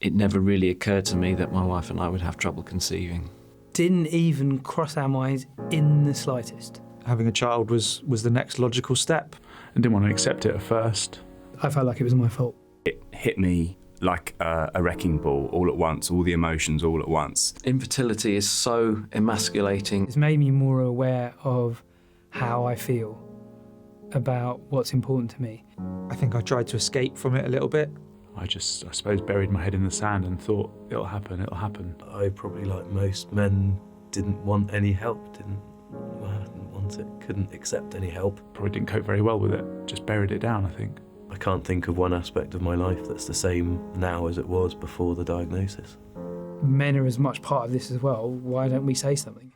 It never really occurred to me that my wife and I would have trouble conceiving. Didn't even cross our minds in the slightest. Having a child was the next logical step. I didn't want to accept it at first. I felt like it was my fault. It hit me like a wrecking ball all at once, all the emotions all at once. Infertility is so emasculating. It's made me more aware of how I feel about what's important to me. I think I tried to escape from it a little bit. I suppose, buried my head in the sand and thought, it'll happen. I probably, like most men, didn't want any help, didn't want it, couldn't accept any help. Probably didn't cope very well with it, just buried it down, I think. I can't think of one aspect of my life that's the same now as it was before the diagnosis. Men are as much part of this as well. Why don't we say something?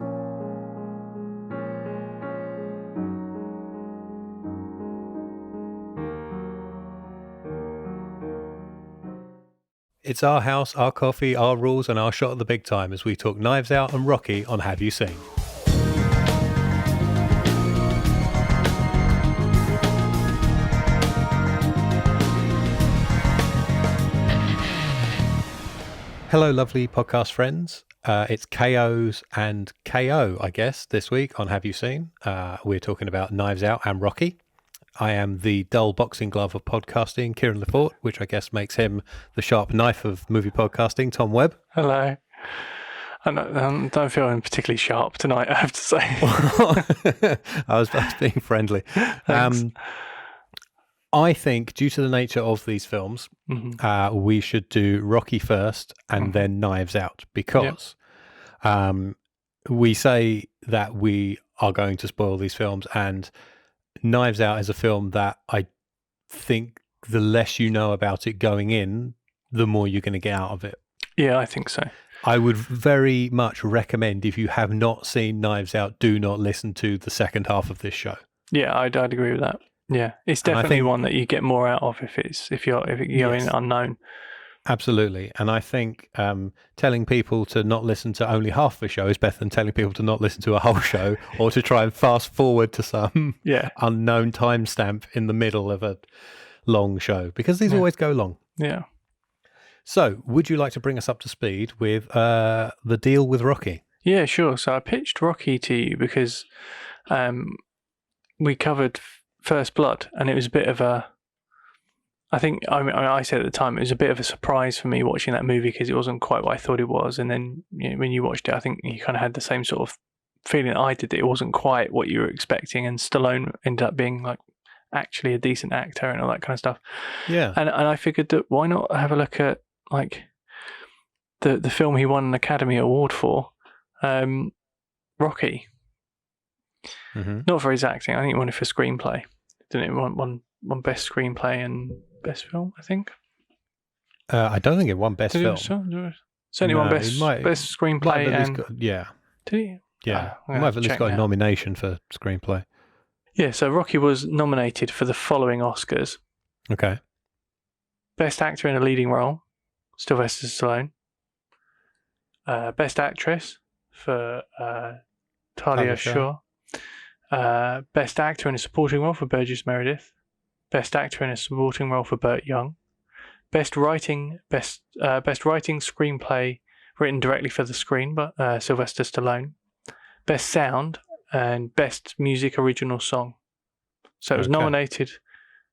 It's our house, our coffee, our rules, and our shot at the big time as we talk Knives Out and Rocky on Have You Seen? Hello, lovely podcast friends. It's KOs and KO, I guess, this week on Have You Seen? We're talking about Knives Out and Rocky. I am the dull boxing glove of podcasting, Kieran Lefort, which I guess makes him the sharp knife of movie podcasting, Tom Webb. Hello. I don't feel I'm particularly sharp tonight, I have to say. I was being friendly. I think, due to the nature of these films, we should do Rocky first and then Knives Out, because we say that we are going to spoil these films, and Knives Out is a film that I think the less you know about it going in, the more you're going to get out of it. Yeah, I think so. I would very much recommend, if you have not seen Knives Out, do not listen to the second half of this show. Yeah, I'd agree with that. Yeah, it's definitely one that you get more out of if you're in unknown. Absolutely. And I think telling people to not listen to only half the show is better than telling people to not listen to a whole show or to try and fast forward to some unknown timestamp in the middle of a long show, because these always go long. Yeah. So would you like to bring us up to speed with the deal with Rocky? Yeah, sure. So I pitched Rocky to you because we covered First Blood, and it was a bit of a... I said at the time it was a bit of a surprise for me watching that movie because it wasn't quite what I thought it was. And then when you watched it, I think you kind of had the same sort of feeling that I did. That it wasn't quite what you were expecting, and Stallone ended up being like actually a decent actor and all that kind of stuff. Yeah. And I figured that why not have a look at like the film he won an Academy Award for, Rocky. Not for his acting. I think he won it for screenplay. Didn't it? One best screenplay and best film, I think. I don't think it won best film. Certainly won best screenplay and... Yeah. Did he? Yeah. He might have at least got a nomination for screenplay. Yeah, so Rocky was nominated for the following Oscars. Okay. Best actor in a leading role, Sylvester Stallone. Best actress for Talia Shore. Best actor in a supporting role for Burgess Meredith. Best actor in a supporting role for Burt Young. Best writing screenplay written directly for the screen by Sylvester Stallone. Best sound and best music original song. So it was nominated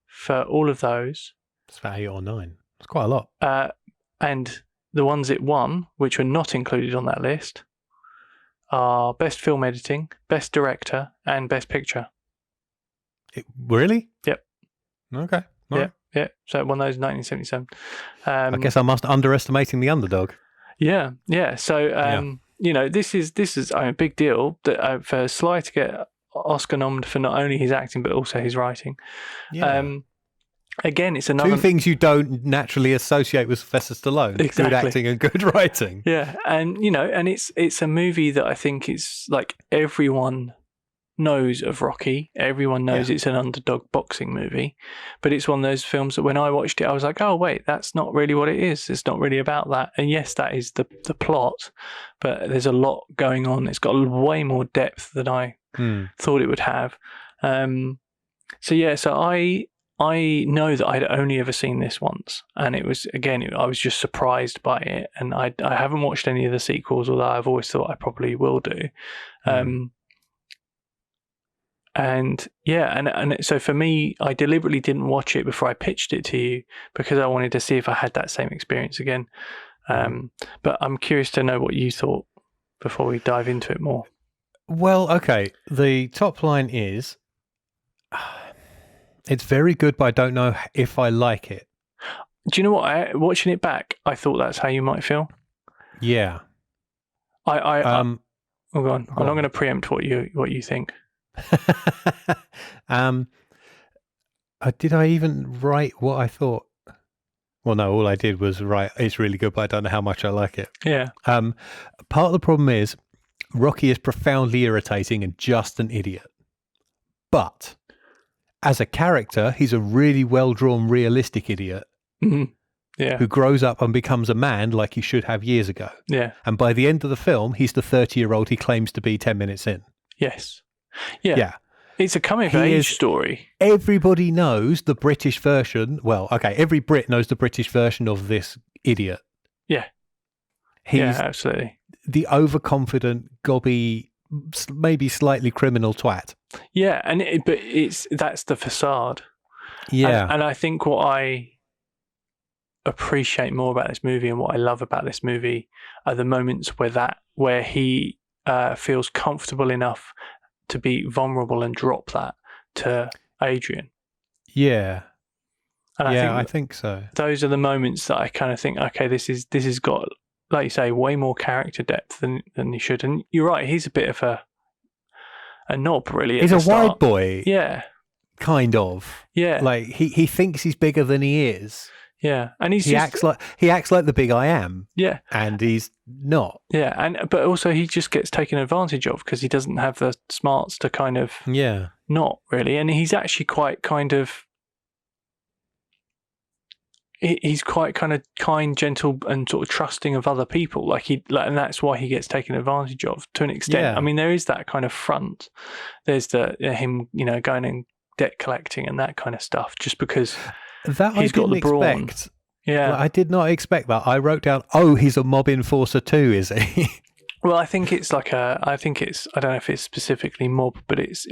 for all of those. It's about 8 or 9. It's quite a lot. And the ones it won, which were not included on that list, are best film editing, best director, and best picture. Really? Yep. Okay. Right. Yeah. So it won those in 1977. I guess I must underestimating the underdog. Yeah. So this is a big deal that for Sly to get Oscar nominated for not only his acting but also his writing. Yeah. Again, it's another... 2 things you don't naturally associate with Sylvester Stallone. Exactly. Good acting and good writing. Yeah, and it's a movie that I think it's like everyone knows of Rocky. Everyone knows it's an underdog boxing movie. But it's one of those films that when I watched it, I was like, oh, wait, that's not really what it is. It's not really about that. And yes, that is the plot, but there's a lot going on. It's got way more depth than I thought it would have. So I know that I'd only ever seen this once, and it was, again, I was just surprised by it, and I haven't watched any of the sequels, although I've always thought I probably will do. And so for me, I deliberately didn't watch it before I pitched it to you because I wanted to see if I had that same experience again. But I'm curious to know what you thought before we dive into it more. Well, okay. The top line is, it's very good, but I don't know if I like it. Do you know what? Watching it back, I thought that's how you might feel. Yeah. Go on. I'm not going to preempt what you think. Did I even write what I thought? Well, no, all I did was write, it's really good, but I don't know how much I like it. Yeah. Part of the problem is Rocky is profoundly irritating and just an idiot. But as a character, he's a really well-drawn, realistic idiot. Mm-hmm. Yeah. Who grows up and becomes a man like he should have years ago. Yeah. And by the end of the film, he's the 30-year-old he claims to be 10 minutes in. Yes. Yeah. Yeah. It's a coming-of-age story. Everybody knows the British version. Well, okay, every Brit knows the British version of this idiot. Yeah. He's absolutely. the overconfident, gobby, maybe slightly criminal twat. Yeah, but that's the facade. Yeah. And I think what I appreciate more about this movie and what I love about this movie are the moments where he feels comfortable enough to be vulnerable and drop that to Adrian. Yeah. And I think so. Those are the moments that I kind of think, okay, this has got, like you say, way more character depth than he should. And you're right, he's a bit of a knob, really. He's a wide boy. Yeah. Kind of. Yeah. Like he thinks he's bigger than he is. Yeah, and he acts like the big I am. Yeah, and he's not. Yeah, but also he just gets taken advantage of because he doesn't have the smarts to kind of not really, and he's actually quite kind of he's quite kind of kind, gentle, and sort of trusting of other people. And that's why he gets taken advantage of to an extent. Yeah. I mean, there is that kind of front. There's him, going and debt collecting and that kind of stuff, just because. That he's got the brawn. Expect. Yeah, I did not expect that. I wrote down, he's a mob enforcer too, is he? Well, I think it's I don't know if it's specifically mob, but it's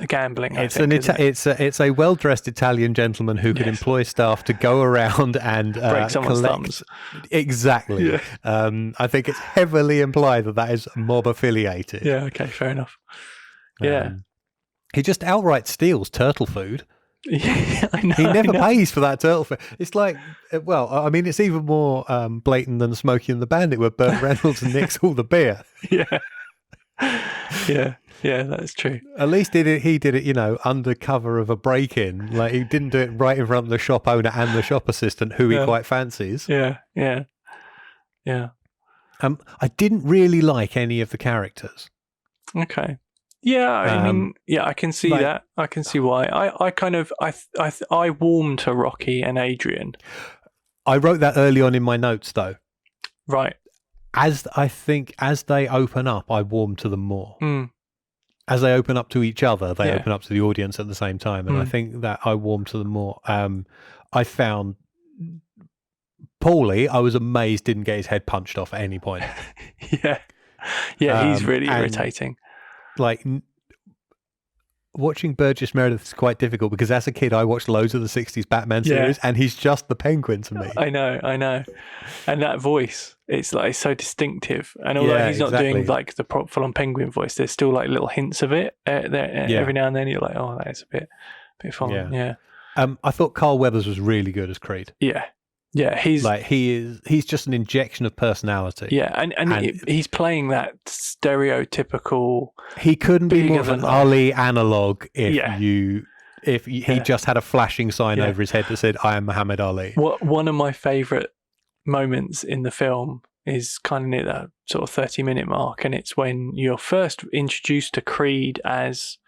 gambling. It's a well-dressed Italian gentleman who can employ staff to go around and break someone's collect. Thumbs. Exactly. Yeah. I think it's heavily implied that is mob affiliated. Yeah. Okay. Fair enough. Yeah. He just outright steals turtle food. Yeah, I know. He never pays for that turtle food. It's like, it's even more blatant than Smokey and the Bandit, where Burt Reynolds nicks all the beer. Yeah, that's true. At least he did it, under cover of a break-in. Like, he didn't do it right in front of the shop owner and the shop assistant, who he quite fancies. Yeah. I didn't really like any of the characters. Okay. Yeah, I can see that. I can see why. I warm to Rocky and Adrian. I wrote that early on in my notes, though. Right. As they open up, I warm to them more. Mm. As they open up to each other, they open up to the audience at the same time, and I think that I warm to them more. I found Paulie, I was amazed didn't get his head punched off at any point. He's really irritating. Like, watching Burgess Meredith is quite difficult because as a kid I watched loads of the 60s Batman series and he's just the Penguin to me. I know. And that voice, it's so distinctive. And although he's not doing like the full-on Penguin voice, there's still like little hints of it every now and then. You're like, oh, that is a bit fun. Yeah. I thought Carl Weathers was really good as Creed. Yeah, he's like he's just an injection of personality. Yeah, and he's playing that stereotypical. He couldn't be more of an Ali analog if he just had a flashing sign over his head that said "I am Muhammad Ali." One of my favourite moments in the film is kind of near that sort of 30-minute mark, and it's when you're first introduced to Creed as.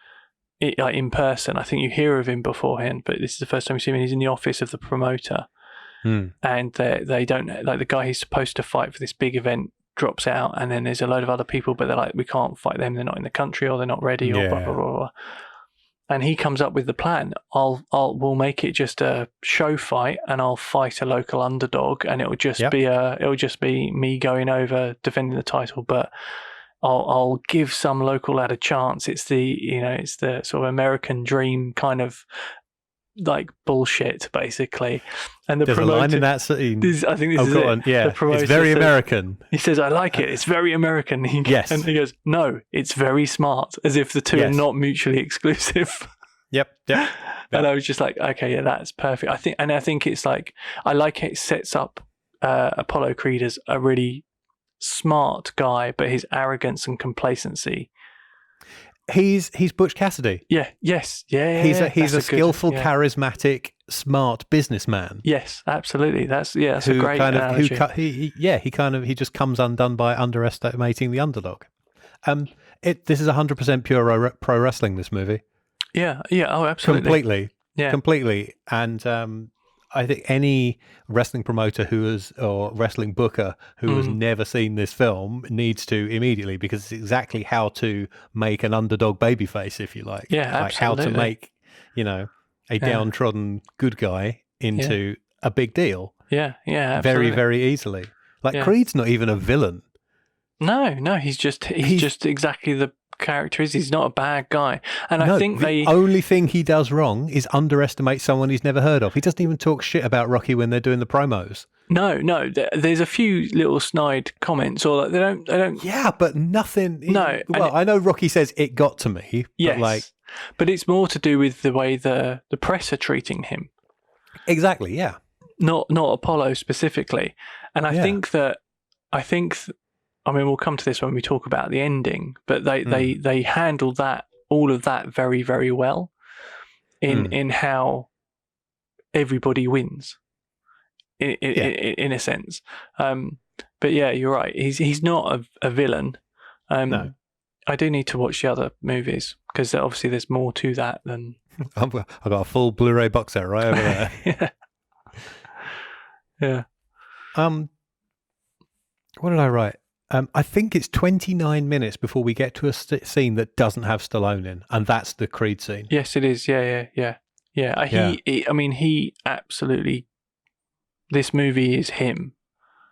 In person. I think you hear of him beforehand, but this is the first time you see him. He's in the office of the promoter. And they don't, like, the guy he's supposed to fight for this big event drops out, and then there's a load of other people, but they're like, we can't fight them, they're not in the country, or they're not ready, or blah blah blah, blah. and he comes up with the plan. We'll make it just a show fight, and I'll fight a local underdog, and it'll just be me going over defending the title, but I'll give some local lad a chance. It's the sort of American dream kind of like bullshit, basically. And the There's promoter, a line in that scene. I think this is go it. on. Yeah, The promoter it's very says- American. He says, "I like it. It's very American." Yes. And he goes, "No, it's very smart," as if the two are Yes. not mutually exclusive. Yep. And I was just like, okay, yeah, that's perfect. I think it's like, I like it sets up Apollo Creed as a really smart guy, but his arrogance and complacency. He's Butch Cassidy. Yeah. Yes. Yeah. He's that's a good- skillful, yeah. charismatic, smart businessman. Yes, absolutely. That's a great analogy. He just comes undone by underestimating the underdog. This is 100% pure pro wrestling. This movie. Yeah. Oh, absolutely. Completely. Yeah. Completely. And I think any wrestling promoter or wrestling booker who has never seen this film needs to immediately, because it's exactly how to make an underdog babyface, if you like. Yeah, like how to absolutely. make, a downtrodden good guy into a big deal. Yeah. Yeah. Very, Absolutely. very easily. Like Yeah. Creed's not even a villain. No. He's just exactly the character is. He's not a bad guy, and No, I think the only thing he does wrong is underestimate someone he's never heard of. He doesn't even talk shit about Rocky when they're doing the promos. No. There's a few little snide comments, or like they don't. Yeah, but nothing. No, Well, I know Rocky says it got to me. Yes, but it's more to do with the way the press are treating him, Exactly. Yeah. not Apollo specifically. And I think I mean, we'll come to this when we talk about the ending, but they handled all of that very, very well in how everybody wins in a sense. But yeah, you're right. He's not a villain. No. I do need to watch the other movies, because obviously there's more to that than. I've got a full Blu-ray box set right over there. Yeah. What did I write? I think it's 29 minutes before we get to a scene that doesn't have Stallone in, and that's the Creed scene. Yes, it is. Yeah. He absolutely. This movie is him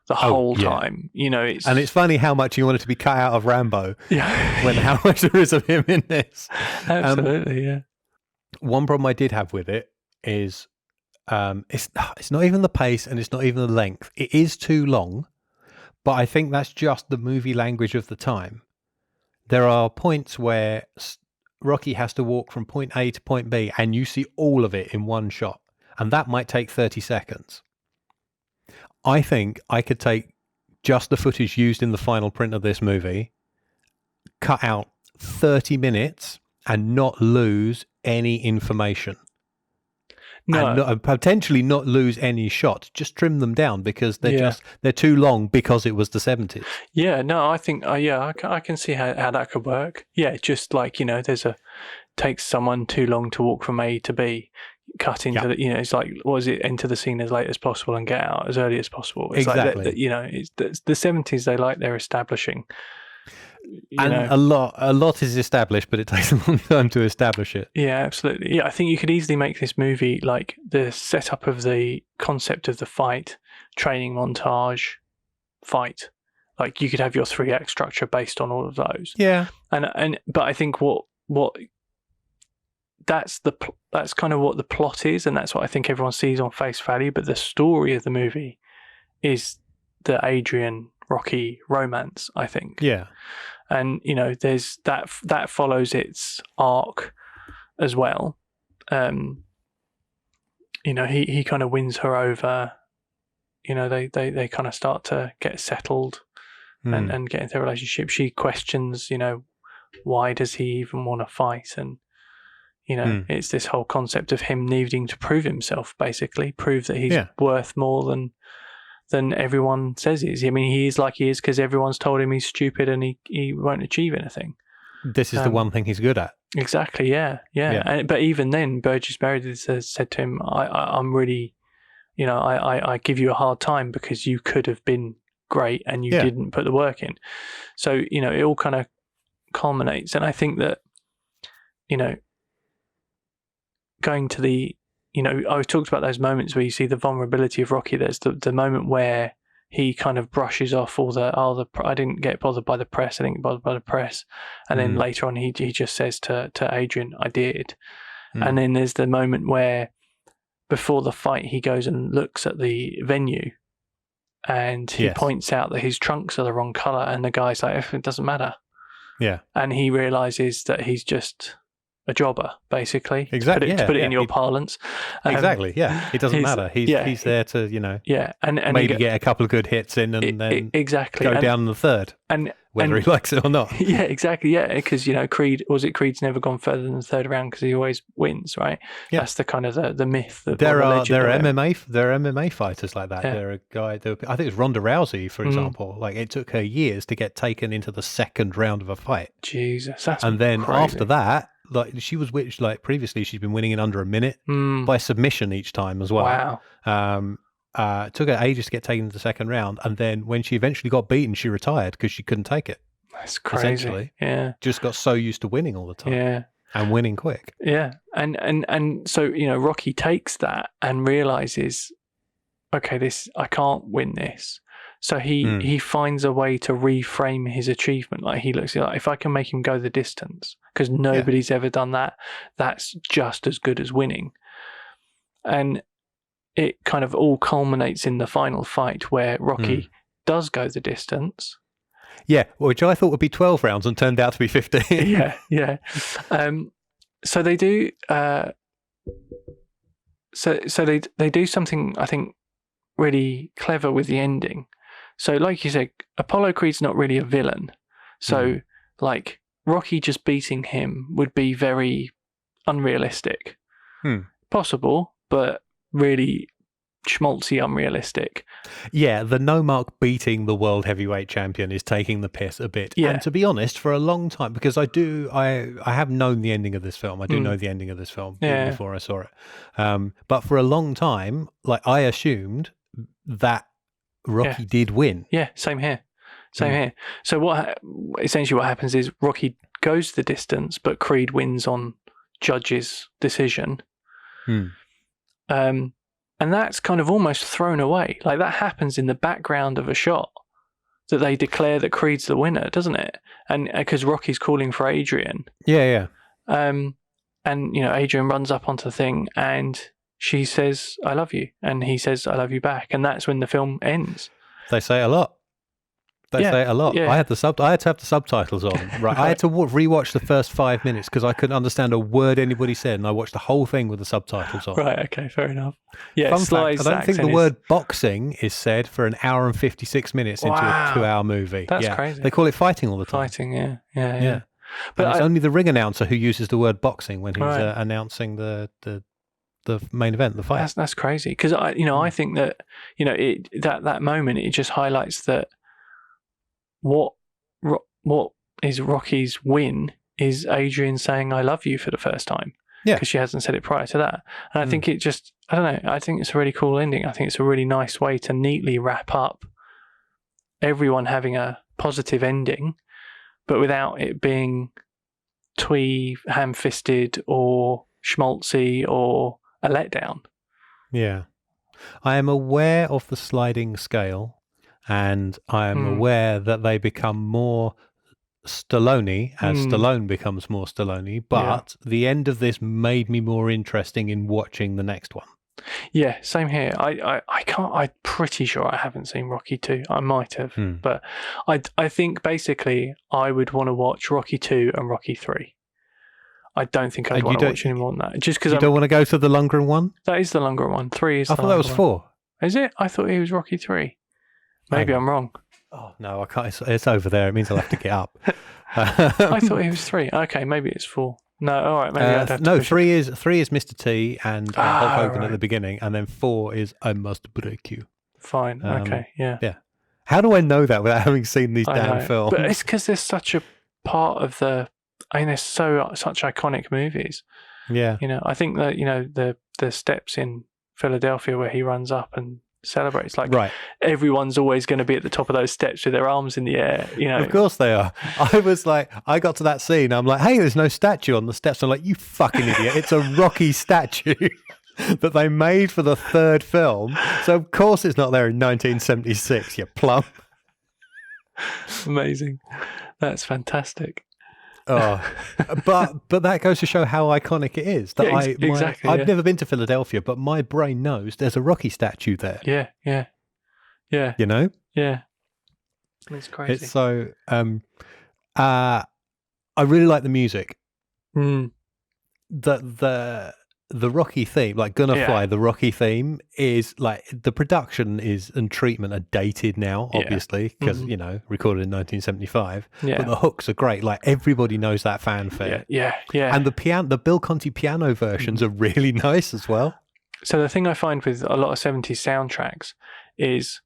the whole time. It's funny how much you want it to be cut out of Rambo. Yeah. When how much there is of him in this. Absolutely. Yeah. One problem I did have with it is it's not even the pace, and it's not even the length. It is too long. But I think that's just the movie language of the time. There are points where Rocky has to walk from point A to point B, and you see all of it in one shot. And that might take 30 seconds. I think I could take just the footage used in the final print of this movie, cut out 30 minutes, and not lose any information. No. And potentially not lose any shots. Just trim them down, because they're too long, because it was the 70s. Yeah, no, I think, I can see how that could work. Yeah, just like, takes someone too long to walk from A to B, cut into it's like, enter the scene as late as possible and get out as early as possible. It's exactly. Like, it's the 70s, they like they're establishing. A lot is established, but it takes a long time to establish it. Yeah, absolutely. Yeah, I think you could easily make this movie like the setup of the concept of the fight, training montage, fight. Like you could have your 3-act structure based on all of those. Yeah. But I think what that's kind of what the plot is, and that's what I think everyone sees on face value. But the story of the movie is the Adrian Rocky romance, I think. Yeah. And there's that follows its arc as well. He kind of wins her over. They kind of start to get settled and get into a relationship. She questions, why does he even want to fight? And it's this whole concept of him needing to prove himself, basically prove that he's worth more than everyone says he is. I mean, he is like he is because everyone's told him he's stupid and he won't achieve anything. This is the one thing he's good at. Exactly, yeah. But even then, Burgess Meredith has said to him, I'm really, I give you a hard time because you could have been great and you didn't put the work in. So, it all kind of culminates. And I think that, going to the, I talked about those moments where you see the vulnerability of Rocky. There's the moment where he kind of brushes off all I didn't get bothered by the press. I didn't get bothered by the press. And then later on, he just says to Adrian, I did. And then there's the moment where before the fight, he goes and looks at the venue and he points out that his trunks are the wrong color. And the guy's like, it doesn't matter. Yeah. And he realizes that he's just a jobber, basically. Exactly. To put it in your parlance. Exactly. Yeah. It doesn't matter. He's there to, and maybe get a couple of good hits in and then exactly go down in the third. Whether he likes it or not. Yeah, exactly. Yeah, because Creed's never gone further than the third round because he always wins, right? Yeah. That's the kind of the myth. There are MMA fighters like that. Yeah. There are a guy. I think it was Ronda Rousey, for example. Like it took her years to get taken into the second round of a fight. Jesus, that's and then crazy. After that, like she was previously she's been winning in under a minute by submission each time as well. Wow. It took her ages to get taken to the second round, and then when she eventually got beaten, she retired because she couldn't take it. That's crazy. Essentially, just got so used to winning all the time. Yeah, and winning quick. Yeah, and so Rocky takes that and realizes, okay, I can't win this. So he finds a way to reframe his achievement. Like he looks like, if I can make him go the distance, because nobody's ever done that, that's just as good as winning. And it kind of all culminates in the final fight where Rocky does go the distance. Yeah, which I thought would be 12 rounds and turned out to be 15. Yeah. So they do. So they do something I think really clever with the ending. So, like you said, Apollo Creed's not really a villain. So, like Rocky just beating him would be very unrealistic. Possible, but really schmaltzy unrealistic. Yeah, the no-mark beating the world heavyweight champion is taking the piss a bit. Yeah. And to be honest, for a long time, because I have known the ending of this film. I do know the ending of this film even before I saw it. But for a long time, like I assumed that Rocky did win. Yeah, same here. Here. So essentially what happens is Rocky goes the distance, but Creed wins on judge's decision. And that's kind of almost thrown away. Like that happens in the background of a shot that they declare that Creed's the winner, doesn't it? And because Rocky's calling for Adrian. Yeah. And Adrian runs up onto the thing and she says, I love you. And he says, I love you back. And that's when the film ends. They say it a lot. Say it a lot. Yeah. I had to have the subtitles on. Right, I had to rewatch the first 5 minutes because I couldn't understand a word anybody said, and I watched the whole thing with the subtitles on. Right. Okay. Fair enough. Yeah. Fun fact, I don't think the word boxing is said for an hour and 56 minutes into a 2-hour movie. That's crazy. They call it fighting all the time. Fighting. Yeah. But it's only the ring announcer who uses the word boxing when he's announcing the main event, the fight. That's crazy because I think that that moment it just highlights that. What is Rocky's win is Adrian saying I love you for the first time. Yeah. Because she hasn't said it prior to that. And I think it just, I don't know, I think it's a really cool ending. I think it's a really nice way to neatly wrap up everyone having a positive ending, but without it being twee, ham-fisted or schmaltzy or a letdown. Yeah. I am aware of the sliding scale. And I am aware that they become more Stallone as Stallone becomes more Stallone. But the end of this made me more interesting in watching the next one. Yeah, same here. I can't. I'm pretty sure I haven't seen Rocky 2. I might have, but I think basically I would want to watch Rocky 2 and Rocky 3. I don't think I'd want to watch any more than that. Just because you don't want to go to the Lundgren one. That is the Lundgren one. 3 is. I thought that was 4. Is it? I thought it was Rocky 3. Maybe I'm wrong. Oh no, I can't. It's over there. It means I'll have to get up. I thought he was 3. Okay, maybe it's 4. No, all right. Maybe I'd have to 3 is Mr. T and Hulk Hogan at the beginning, and then 4 is I Must Break You. Fine. Okay. Yeah. How do I know that without having seen these damn films? But it's because they're such a part of the. I mean, they're such iconic movies. Yeah. I think that the steps in Philadelphia where he runs up and celebrates. Like Right. everyone's always going to be at the top of those steps with their arms in the air. Of course they are. I was like, I got to that scene. I'm like, hey, there's no statue on the steps. I'm like, you fucking idiot. It's a Rocky statue that they made for the third film. So of course it's not there in 1976, you plum. Amazing. That's fantastic. Oh, but that goes to show how iconic it is. That exactly. I've never been to Philadelphia, but my brain knows there's a Rocky statue there. Yeah. You know? Yeah. It's crazy. It's so. I really like the music. The Rocky theme, like Gonna Fly, the Rocky theme is like the production and treatment are dated now, obviously, because recorded in 1975. Yeah. But the hooks are great. Like everybody knows that fanfare. Yeah. And the Bill Conti piano versions are really nice as well. So the thing I find with a lot of 70s soundtracks is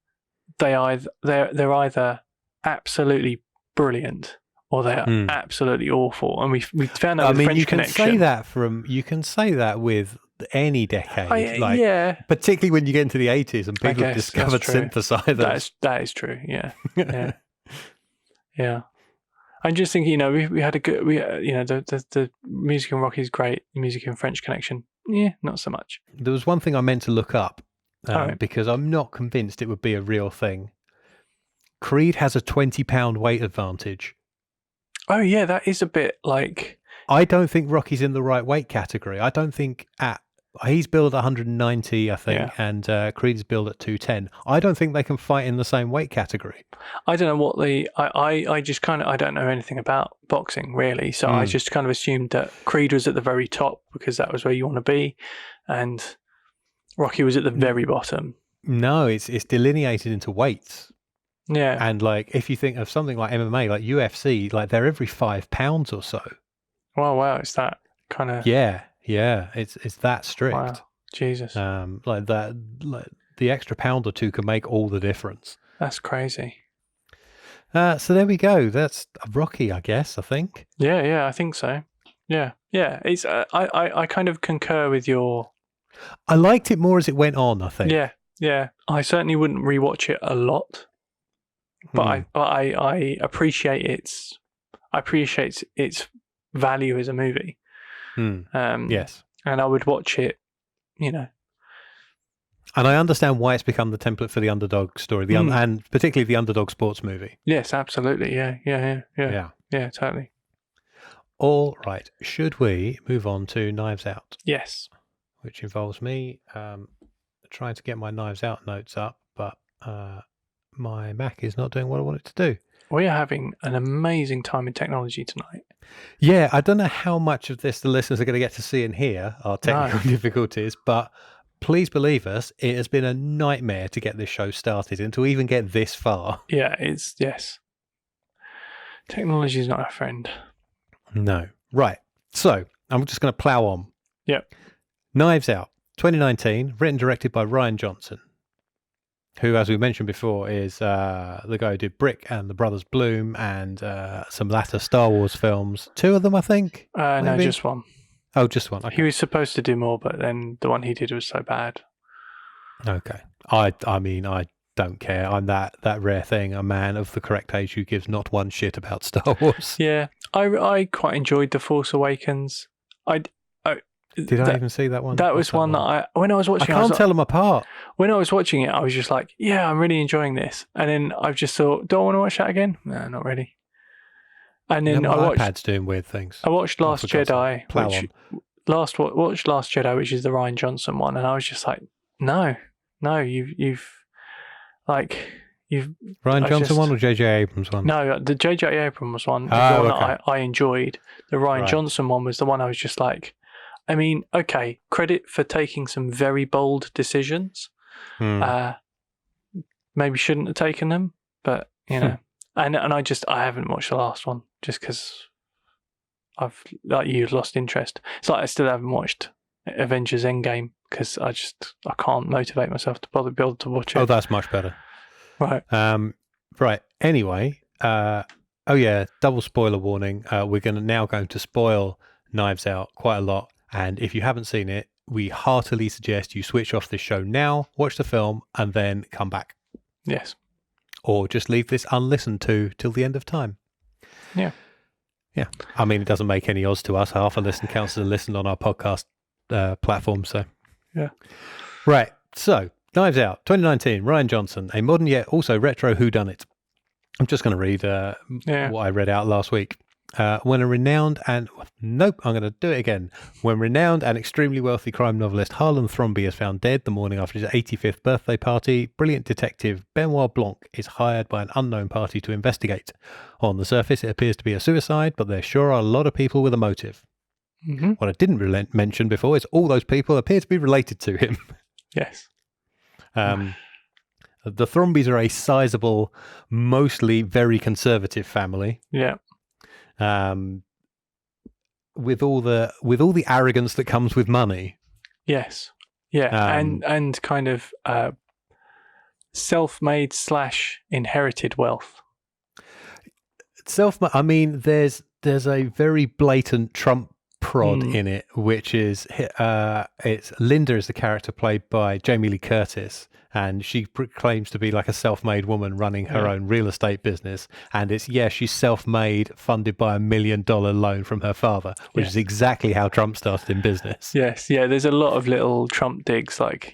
they're either absolutely brilliant or they're absolutely awful, and we found out. French Connection. You can say that with any decade, yeah. Particularly when you get into the 80s and people have discovered synthesizers. That is true. Yeah, yeah. I'm just thinking, we had a good, the music in Rocky is great. The music in French Connection, not so much. There was one thing I meant to look up because I'm not convinced it would be a real thing. Creed has a 20-pound weight advantage. Oh yeah, that is a bit like. I don't think Rocky's in the right weight category. I don't think he's billed at 190, I think, and Creed's billed at 210. I don't think they can fight in the same weight category. I don't know what I just kind of, I don't know anything about boxing really, so I just kind of assumed that Creed was at the very top because that was where you want to be, and Rocky was at the very bottom. No, it's delineated into weights. Yeah. And like if you think of something like MMA, like UFC, like they're every 5 pounds or so. Wow, it's that kind of. Yeah, it's that strict. Wow, Jesus. Like that, like the extra pound or two can make all the difference. That's crazy. So there we go. That's Rocky, I guess. I think. Yeah, I think so. Yeah. It's I kind of concur with your. I liked it more as it went on, I think. Yeah. I certainly wouldn't rewatch it a lot, but I appreciate its value as a movie. Yes. And I would watch it, And I understand why it's become the template for the underdog story, and particularly the underdog sports movie. Yes, absolutely. Yeah, totally. All right. Should we move on to Knives Out? Yes. Which involves me trying to get my Knives Out notes up, but my Mac is not doing what I want it to do. We are having an amazing time in technology tonight. Yeah, I don't know how much of this the listeners are going to get to see and hear, our technical difficulties, but please believe us, it has been a nightmare to get this show started and to even get this far. Yeah, yes. Technology is not our friend. No. Right. So, I'm just going to plow on. Yep. Knives Out, 2019, written and directed by Rian Johnson, who, as we mentioned before, is the guy who did Brick and The Brothers Bloom and some latter Star Wars films. 2 of them, I think? No, just one. Oh, just one. Okay. He was supposed to do more, but then the one he did was so bad. Okay. I mean, I don't care. I'm that rare thing, a man of the correct age who gives not one shit about Star Wars. Yeah, I quite enjoyed The Force Awakens. Did I even see that one? That was one that when I was watching I can't tell them apart. When I was watching it, I was just like, yeah, I'm really enjoying this. And then I've just thought, do I want to watch that again? No, not really. And then I watched iPad's doing weird things. I watched Last Jedi, watched Last Jedi, which is the Rian Johnson one, and I was just like, no, you've Rian Johnson one or J.J. Abrams one? No, the J.J. Abrams one is the one that I enjoyed. The Rian Johnson one was the one I was just like, I mean, okay, credit for taking some very bold decisions. Maybe shouldn't have taken them, but and I haven't watched the last one just because I've lost interest. It's like I still haven't watched Avengers Endgame because I can't motivate myself to be able to watch it. Oh, that's much better. Right. Right. Anyway, double spoiler warning. We're going to spoil Knives Out quite a lot. And if you haven't seen it, we heartily suggest you switch off this show now, watch the film, and then come back. Yes. Or just leave this unlistened to till the end of time. Yeah. Yeah. I mean, it doesn't make any odds to us. Half a listen counts as a listen on our podcast platform. So, yeah. Right. So, Knives Out, 2019, Rian Johnson, a modern yet also retro whodunit. I'm just going to read what I read out last week. When renowned and extremely wealthy crime novelist Harlan Thrombey is found dead the morning after his 85th birthday party, brilliant detective Benoit Blanc is hired by an unknown party to investigate. On the surface, it appears to be a suicide, but there sure are a lot of people with a motive. Mm-hmm. What I didn't mention before is all those people appear to be related to him. Yes. The Thrombeys are a sizable, mostly very conservative family. Yeah. With all the arrogance that comes with money. Yes. Yeah. And kind of self-made / inherited wealth. I mean, there's a very blatant Trump prod in it, which is it's Linda is the character played by Jamie Lee Curtis, and she claims to be like a self-made woman running her own real estate business, and she's self-made, funded by $1 million loan from her father, which is exactly how Trump started in business. Yes, yeah, there's a lot of little Trump digs, like,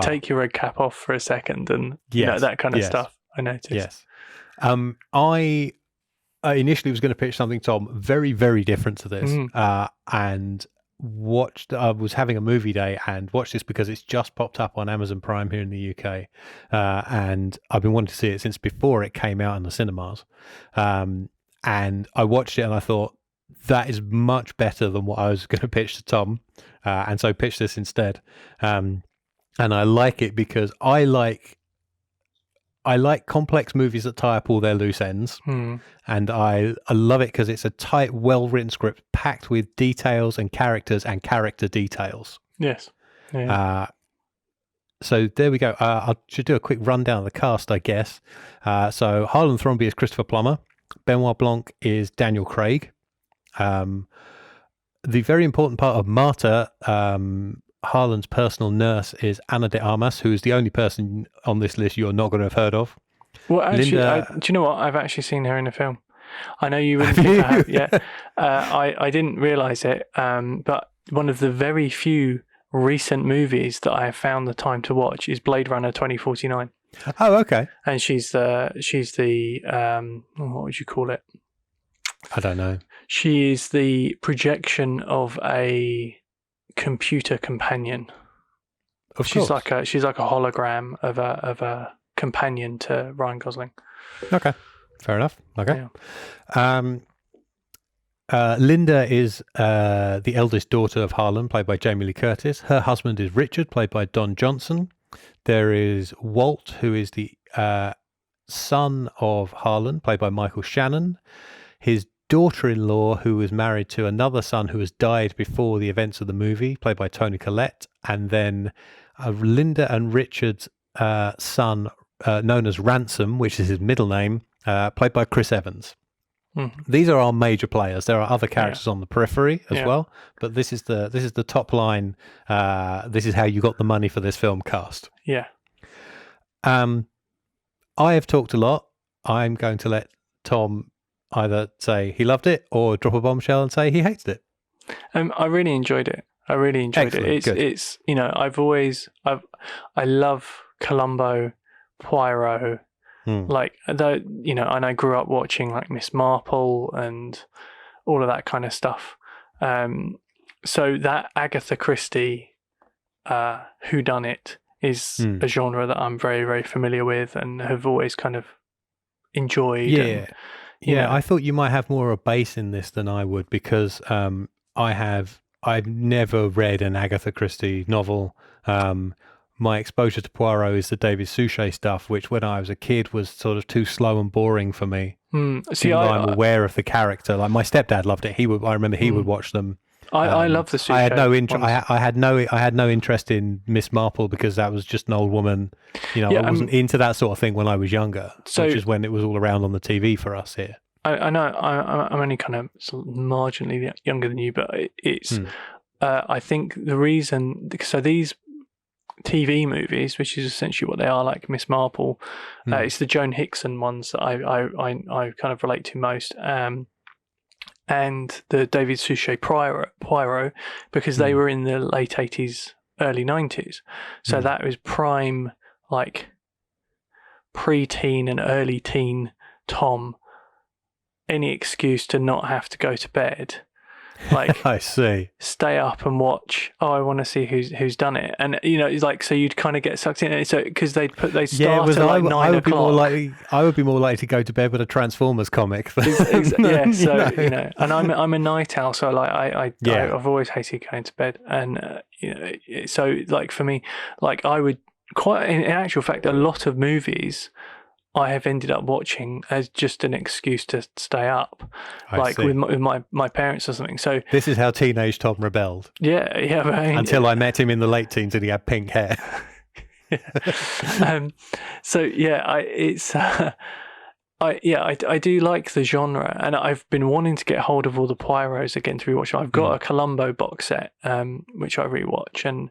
take your red cap off for a second, and that kind of stuff, I noticed. Yes. I initially was going to pitch something, Tom, very, very different to this, and I was having a movie day and watched this because it's just popped up on Amazon Prime here in the UK, and I've been wanting to see it since before it came out in the cinemas, and I watched it and I thought, that is much better than what I was going to pitch to Tom, and so pitched this instead, and I like it because I like complex movies that tie up all their loose ends, and I love it because it's a tight, well-written script packed with details and characters and character details. Yes. Yeah. So there we go. I should do a quick rundown of the cast, I guess. So Harlan Thrombey is Christopher Plummer. Benoit Blanc is Daniel Craig. The very important part of Marta, Harlan's personal nurse, is Ana de Armas, who is the only person on this list you're not going to have heard of. Well, actually, do you know what? I've actually seen her in a film. I know you wouldn't think I have. Yeah, I didn't realise it, but one of the very few recent movies that I have found the time to watch is Blade Runner 2049. Oh, okay. And she's the what would you call it? I don't know. She is the projection of a computer companion. She's like a hologram of a companion to Ryan Gosling. Okay, fair enough. Okay. Yeah. Linda is the eldest daughter of Harlan, played by Jamie Lee Curtis. Her husband is Richard, played by Don Johnson. There is Walt, who is the son of Harlan, played by Michael Shannon. His daughter-in-law, who was married to another son who has died before the events of the movie, played by Toni Collette. And then Linda and Richard's son, known as Ransom, which is his middle name, played by Chris Evans. These are our major players. There are other characters on the periphery as well, but this is the top line. This is how you got the money for this film cast. Yeah. I have talked a lot. I'm going to let Tom either say he loved it or drop a bombshell and say he hated it. I really enjoyed it. Excellent. It's I love Columbo, Poirot, like though and I grew up watching like Miss Marple and all of that kind of stuff. So that Agatha Christie whodunit is a genre that I'm very, very familiar with and have always kind of enjoyed. Yeah, I thought you might have more of a base in this than I would because I've never read an Agatha Christie novel. My exposure to Poirot is the David Suchet stuff, which when I was a kid was sort of too slow and boring for me. See, I'm aware of the character. Like my stepdad loved it. I remember he would watch them. I love the Suchet. I had no interest. I had no interest in Miss Marple because that was just an old woman. I wasn't into that sort of thing when I was younger, which is when it was all around on the TV for us here. I know I'm only kind of, sort of marginally younger than you, but it's I think the reason, so these TV movies, which is essentially what they are, like Miss Marple, it's the Joan Hickson ones that I kind of relate to most, and the David Suchet Poirot, because they were in the late 80s, early 90s. So that was prime, like pre-teen and early teen Tom, any excuse to not have to go to bed. Like, I see. Stay up and watch. Oh, I want to see who's done it, and it's like, so you'd kind of get sucked in. So because they start at like 9 o'clock. I would be more likely to go to bed with a Transformers comic. Yeah, so and I'm a night owl, so like I've always hated going to bed, and so like for me, like I would quite in actual fact, a lot of movies I have ended up watching as just an excuse to stay up, with my parents or something. So this is how teenage Tom rebelled. Yeah. Until I met him in the late teens and he had pink hair. So yeah, I do like the genre, and I've been wanting to get hold of all the Poirots again to rewatch. I've got a Columbo box set, which I rewatch, and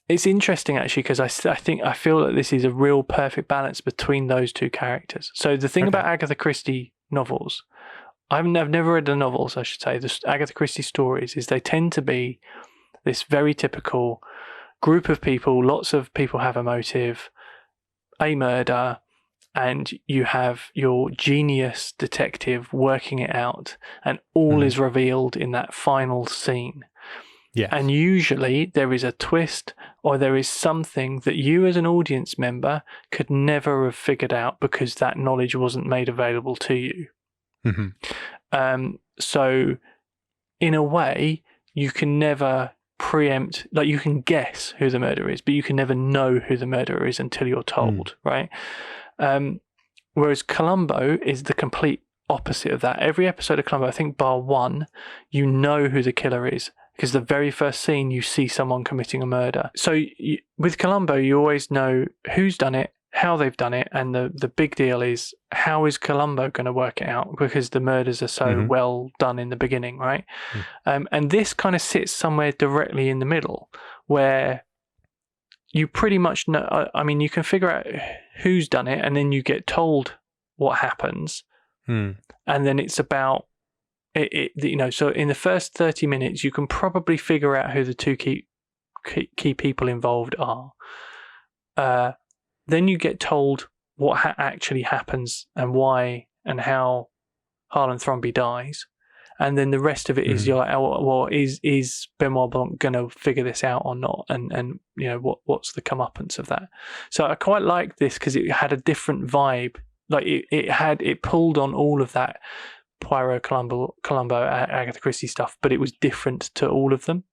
it's interesting actually because I feel that this is a real perfect balance between those two characters. So the thing about Agatha Christie novels, I've never read the novels, I should say, the Agatha Christie stories, is they tend to be this very typical group of people. Lots of people have a motive, a murder, and you have your genius detective working it out, and all is revealed in that final scene. Yes. And usually there is a twist, or there is something that you as an audience member could never have figured out because that knowledge wasn't made available to you. So in a way, you can never preempt, like you can guess who the murderer is, but you can never know who the murderer is until you're told, right? Whereas Columbo is the complete opposite of that. Every episode of Columbo, I think bar one, you know who the killer is, because the very first scene you see someone committing a murder. So with Columbo, you always know who's done it, how they've done it, and the big deal is, how is Columbo going to work it out, because the murders are so well done in the beginning, right? And this kind of sits somewhere directly in the middle, where you pretty much know, I mean, you can figure out who's done it, and then you get told what happens, and then it's about so in the first 30 minutes, you can probably figure out who the two key people involved are. Then you get told what actually happens and why and how Harlan Thrombey dies. And then the rest of it is you're like, well, is Benoit Blanc going to figure this out or not? And what's the comeuppance of that? So I quite liked this because it had a different vibe. Like it pulled on all of that Poirot, Columbo, Agatha Christie stuff, but it was different to all of them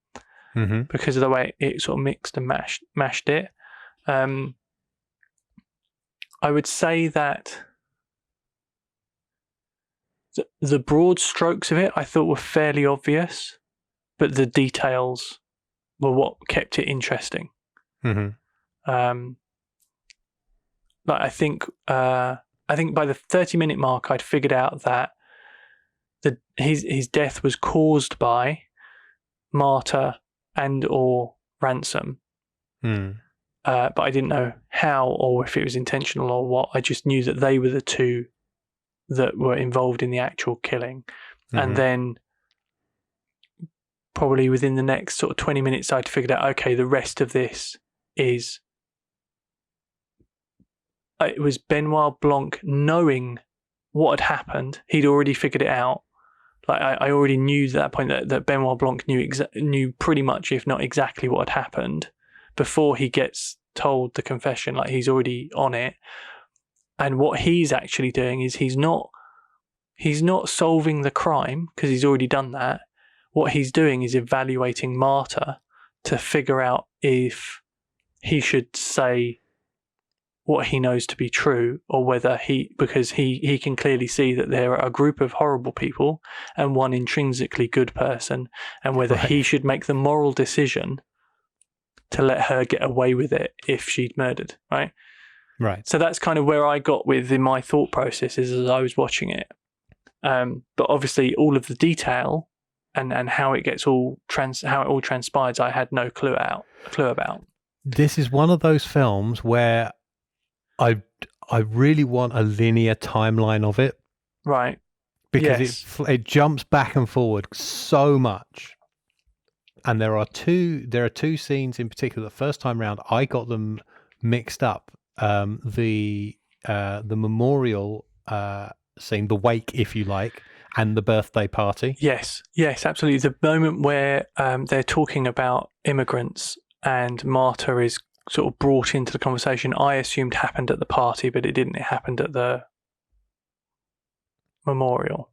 because of the way it sort of mixed and mashed it. I would say that the broad strokes of it I thought were fairly obvious, but the details were what kept it interesting. Like I think by the 30-minute mark, I'd figured out that his death was caused by martyr and or ransom. But I didn't know how or if it was intentional or what. I just knew that they were the two that were involved in the actual killing. And then probably within the next sort of 20 minutes, I'd figured out, okay, the rest of this is... It was Benoit Blanc knowing what had happened. He'd already figured it out. Like I already knew at that point that Benoit Blanc knew pretty much, if not exactly, what had happened before he gets told the confession. Like he's already on it, and what he's actually doing is he's not solving the crime because he's already done that. What he's doing is evaluating Marta to figure out if he should say what he knows to be true, or whether because he can clearly see that there are a group of horrible people and one intrinsically good person, and whether he should make the moral decision to let her get away with it if she'd murdered, right? So that's kind of where I got with in my thought processes as I was watching it. But obviously all of the detail and how it gets how it all transpires, I had no clue about. This is one of those films where I really want a linear timeline of it. Right. Because it jumps back and forward so much. And there are two scenes in particular. The first time round, I got them mixed up. The memorial scene, the wake, if you like, and the birthday party. Yes, absolutely. The moment where they're talking about immigrants and Marta is sort of brought into the conversation, I assumed happened at the party, but it didn't. It happened at the memorial.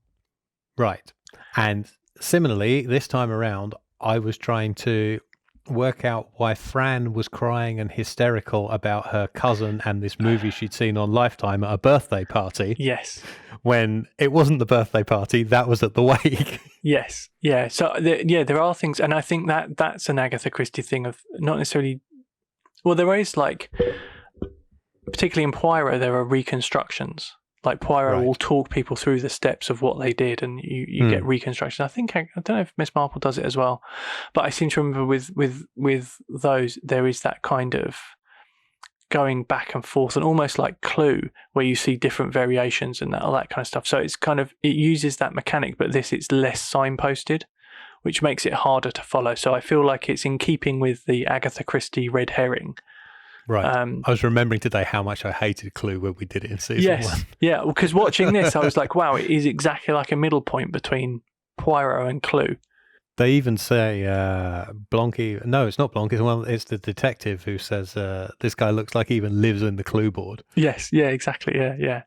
Right. And similarly, this time around, I was trying to work out why Fran was crying and hysterical about her cousin and this movie she'd seen on Lifetime at a birthday party. Yes. When it wasn't the birthday party, that was at the wake. Yes. Yeah. So, there are things, and I think that's an Agatha Christie thing of not necessarily... Well, there is, like, particularly in Poirot, there are reconstructions. Like, Poirot will talk people through the steps of what they did, and you get reconstruction. I don't know if Miss Marple does it as well, but I seem to remember with those, there is that kind of going back and forth, and almost like Clue, where you see different variations and all that kind of stuff. So it's kind of, it uses that mechanic, but it's less signposted, which makes it harder to follow. So I feel like it's in keeping with the Agatha Christie red herring. Right. I was remembering today how much I hated Clue when we did it in season 1. Yeah, because watching this, I was like, wow, it is exactly like a middle point between Poirot and Clue. They even say Blonky. No, it's not Blonky. It's the detective who says this guy looks like he even lives in the Clue board. Yes, yeah, exactly. Yeah.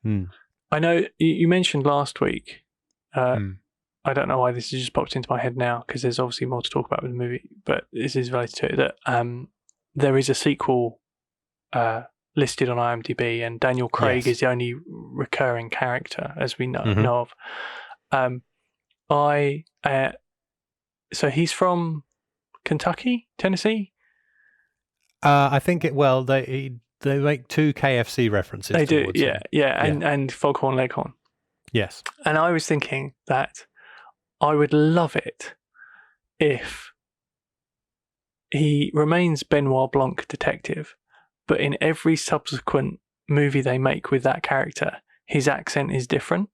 I know you mentioned last week. I don't know why this has just popped into my head now, because there's obviously more to talk about with the movie, but this is related to it, that there is a sequel listed on IMDb, and Daniel Craig is the only recurring character, as we know of. So he's from Kentucky, Tennessee? I think they make 2 KFC references. They do, yeah. And Foghorn Leghorn. Yes. And I was thinking that I would love it if he remains Benoit Blanc detective, but in every subsequent movie they make with that character, his accent is different.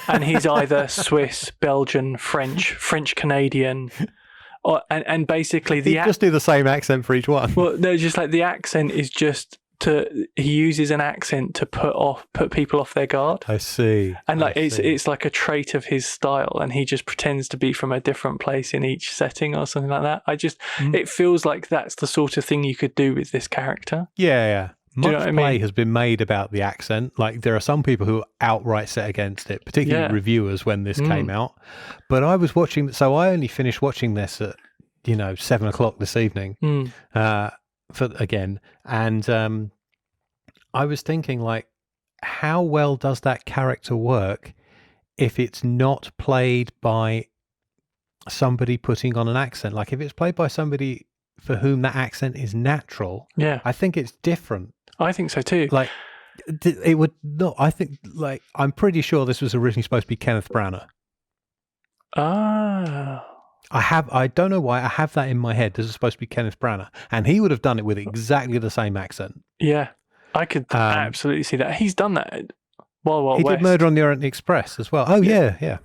And he's either Swiss, Belgian, French Canadian, and basically just do the same accent for each one. Well, no, just like the accent is just he uses an accent to put people off their guard. I see. And like it's like a trait of his style, and he just pretends to be from a different place in each setting or something like that. It feels like that's the sort of thing you could do with this character. Yeah. Much play mean? has been made about the accent. Like, there are some people who are outright set against it, particularly reviewers when this came out. But I was watching, so I only finished watching this at 7:00 this evening and I was thinking, like, how well does that character work if it's not played by somebody putting on an accent? Like, if it's played by somebody for whom that accent is natural, I think it's different. I think so too. Like, it would not. I think, like, I'm pretty sure this was originally supposed to be Kenneth Brannagh. Ah. I don't know why I have that in my head. This is supposed to be Kenneth Brannagh, and he would have done it with exactly the same accent. Yeah, I could absolutely see that. He's done that. Wild Wild He West. did Murder on the Orient Express as well. Oh yeah.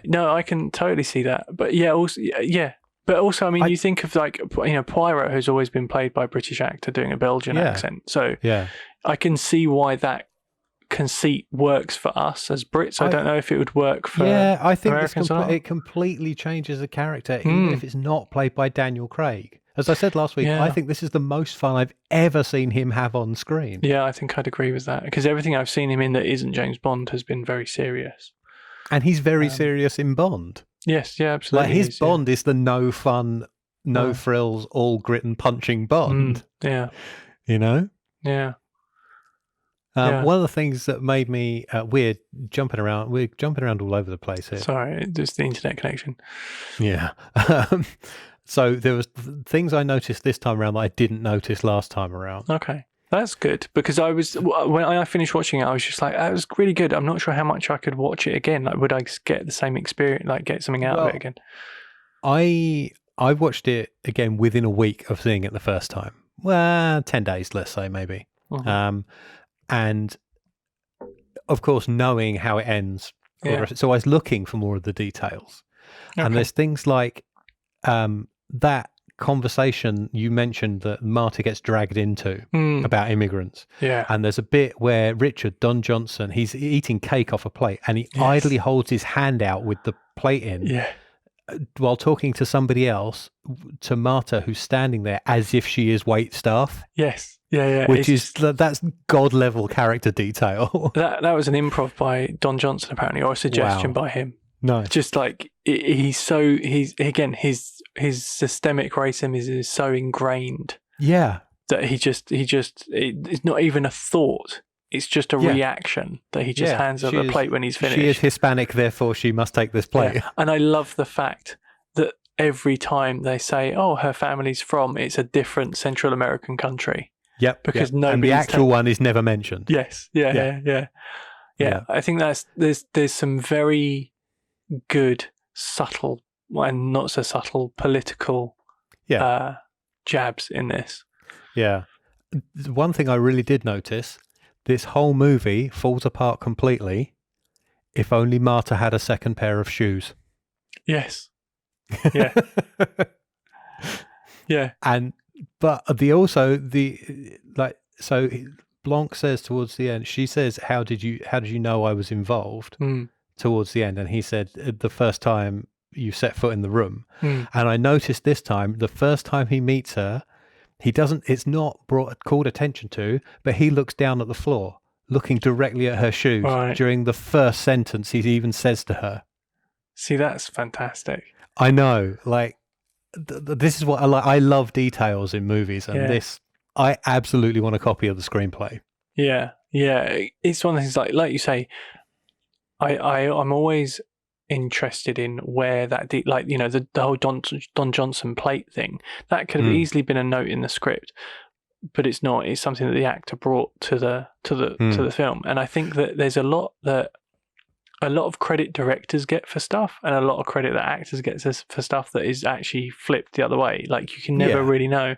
No, I can totally see that. But But also, I mean, you think of, like, Poirot has always been played by a British actor doing a Belgian accent. So I can see why that conceit works for us as Brits. I don't know if it would work for I think Americans it completely changes the character, even if it's not played by Daniel Craig. As I said last week, I think this is the most fun I've ever seen him have on screen. Yeah, I think I'd agree with that, because everything I've seen him in that isn't James Bond has been very serious. And he's very serious in Bond. Yes, yeah, absolutely. Like, his Bond is the no fun, no frills, all grit and punching Bond. Yeah. Yeah. One of the things that made me we're jumping around all over the place here. Sorry, just the internet connection. Yeah. So there was things I noticed this time around that I didn't notice last time around. Okay. That's good, because when I finished watching it, I was just like, that was really good. I'm not sure how much I could watch it again. Like, would I get the same experience, like get something out of it again? I watched it again within a week of seeing it the first time. Well, 10 days, let's say, maybe. And of course, knowing how it ends. So I was looking for more of the details. Okay. And there's things like that conversation you mentioned that Marta gets dragged into about immigrants. Yeah. And there's a bit where Richard, Don Johnson, he's eating cake off a plate and he idly holds his hand out with the plate in while talking to somebody else, to Marta, who's standing there as if she is wait staff. Yes. Yeah. Which that's god level character detail. That was an improv by Don Johnson, apparently, or a suggestion by him. No. Just like his systemic racism is so ingrained. Yeah. That it's not even a thought. It's just a reaction that he just hands over a plate when he's finished. She is Hispanic, therefore she must take this plate. Yeah. And I love the fact that every time they say, "Oh, her family's from," it's a different Central American country. Yep. Because and the actual one is never mentioned. Yes. Yeah. I think there's some very good, subtle, and not so subtle political jabs in this. Yeah. One thing I really did notice, this whole movie falls apart completely if only Marta had a second pair of shoes. Yes. Yeah. Yeah. But so Blanc says towards the end, she says, how did you know I was involved towards the end? And he said, the first time you set foot in the room. And I noticed this time, the first time he meets her, it's not called attention to, but he looks down at the floor, looking directly at her shoes during the first sentence he even says to her. See, that's fantastic. I know, like, this is what I like. I love details in movies, and this, I absolutely want a copy of the screenplay. Yeah. It's one of the things, like you say, I'm always interested in where that the whole Don Johnson plate thing, that could have easily been a note in the script, but it's not. It's something that the actor brought to the film, and I think that there's a lot of credit directors get for stuff, and a lot of credit that actors get for stuff that is actually flipped the other way. Like, you can never really know,